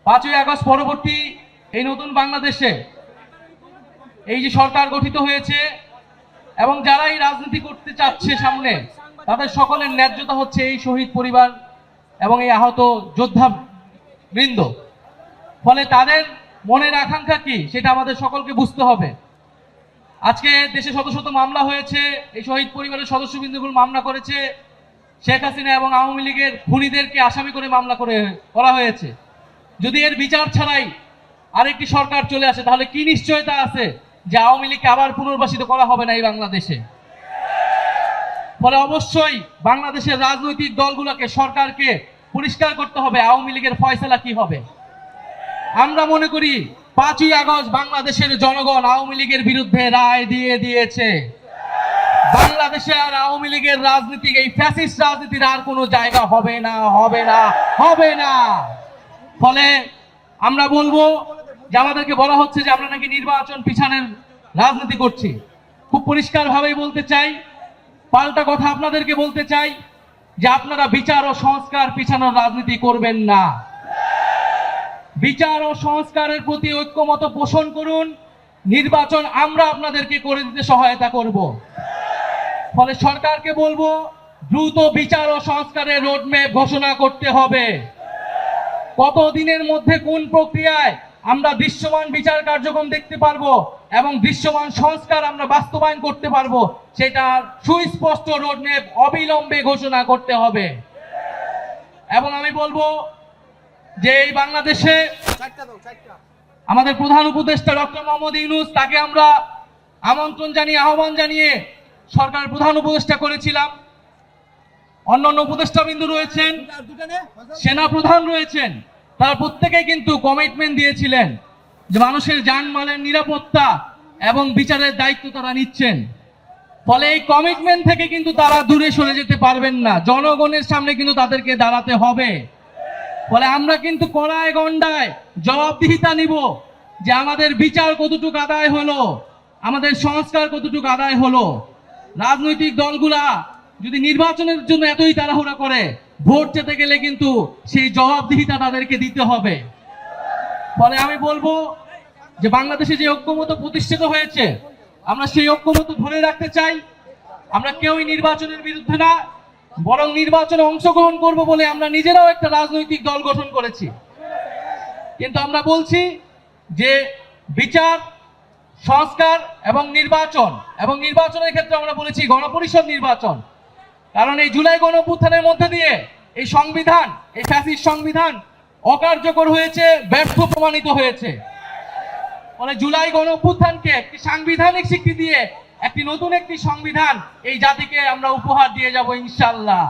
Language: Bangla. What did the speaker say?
5ই আগস্ট পরবর্তী এই নতুন বাংলাদেশে এই যে সরকার গঠিত হয়েছে এবং যারা এই রাজনীতি করতে চাচ্ছে সামনে, তাদের সকলের ন্যায্যতা হচ্ছে এই শহীদ পরিবার এবং এই আহত যোদ্ধা বৃন্দ। ফলে তাদের মনের আকাঙ্ক্ষা কি সেটা আমাদের সকলকে বুঝতে হবে। আজকে দেশে শত শত মামলা হয়েছে, এই শহীদ পরিবারের সদস্যবৃন্দগুলো মামলা করেছে, শেখ হাসিনা এবং আওয়ামী লীগের খুনিদেরকে আসামি করে মামলা করা হয়েছে। যদি এর বিচার ছাড়াই আরেকটি সরকার চলে আসে, তাহলে কি নিশ্চয়তা আছে যে আওয়ামী লীগকে আবার পুনর্বাসিত করা হবে না এই বাংলাদেশে? ফলে অবশ্যই বাংলাদেশের রাজনৈতিক দলগুলোকে, সরকারকে পরিষ্কার করতে হবে আওয়ামী লীগের ফয়সালা কি হবে। আমরা মনে করি 5ই আগস্ট বাংলাদেশের জনগণ আওয়ামী লীগের বিরুদ্ধে রায় দিয়ে দিয়েছে। বাংলাদেশে আর আওয়ামী লীগের রাজনীতি, এই ফ্যাসিস্ট রাজনীতির আর কোনো জায়গা হবে না, হবে না, হবে না। ফলে আমরা বলবো যে আমাদেরকে বলা হচ্ছে যে আমরা নাকি নির্বাচন পিছানোর রাজনীতি করছি। খুব পরিষ্কার ভাবেই বলতে চাই, পাল্টা কথা আপনাদেরকে বলতে চাই যে আপনারা বিচার ও সংস্কার পিছানোর রাজনীতি করবেন না। বিচার ও সংস্কারের প্রতি ঐক্যমত পোষণ করুন। নির্বাচন আমরা আপনাদেরকে করে দিতে সহায়তা করব। ফলে সরকারকে বলবো দ্রুত বিচার ও সংস্কারের রোডম্যাপ ঘোষণা করতে হবে। কত দিনের মধ্যে কোন প্রক্রিয়ায় আমরা দৃশ্যমান বিচার কার্যক্রম দেখতে পারবো এবং দৃশ্যমান সংস্কার আমরা বাস্তবায়ন করতে পারবো, সেটা সুস্পষ্ট রোডম্যাপ অবিলম্বে ঘোষণা করতে হবে। এবং আমি বলবো যে এই বাংলাদেশে আমাদের প্রধান উপদেষ্টা ডক্টর মোহাম্মদ ইউনূস, তাকে আমরা আমন্ত্রণ জানিয়ে, আহ্বান জানিয়ে সরকারের প্রধান উপদেষ্টা করেছিলাম। অন্যান্য উপদেষ্টাবৃন্দ রয়েছেন, সেনা প্রধান রয়েছেন, তারা প্রত্যেকেই কিন্তু কমিটমেন্ট দিয়েছিলেন যে মানুষের জানমালের নিরাপত্তা এবং বিচারের দায়িত্ব তারা নিচ্ছেন। ফলে এই কমিটমেন্ট থেকে কিন্তু তারা দূরে সরে যেতে পারবেন না, জনগণের সামনে কিন্তু তাদেরকে দাঁড়াতে হবে। ফলে আমরা কিন্তু কড়ায় গন্ডায় জবাবদিহিতা নিব যে আমাদের বিচার কতটুকু আদায় হলো, আমাদের সংস্কার কতটুকু আদায় হলো। রাজনৈতিক দলগুলা যদি নির্বাচনের জন্য এতই তাড়াহুড়া করে, ভোট যেতে গেলে কিন্তু সেই জবাবদিহিতা তাদেরকে দিতে হবে। ফলে আমি বলবো যে বাংলাদেশে যে ঐক্যমত প্রতিষ্ঠিত হয়েছে, আমরা সেই ঐক্যমত ধরে রাখতে চাই। আমরা কেউই নির্বাচনের বিরুদ্ধে না, বরং নির্বাচনে অংশগ্রহণ করব বলে আমরা নিজেরাও একটা রাজনৈতিক দল গঠন করেছি। কিন্তু আমরা বলছি যে বিচার, সংস্কার এবং নির্বাচনের ক্ষেত্রে আমরা বলেছি গণপরিষদ নির্বাচন। কারণ এই জুলাই গণঅভ্যুত্থানের মধ্যে দিয়ে এই সংবিধান, এই ফ্যাসিস্ট সংবিধান অকার্যকর হয়েছে, ব্যর্থ প্রমাণিত হয়েছে। ফলে জুলাই গণঅভ্যুত্থানকে একটি সাংবিধানিক স্বীকৃতি দিয়ে একটি নতুন একটি সংবিধান এই জাতিকে আমরা উপহার দিয়ে যাব ইনশাআল্লাহ।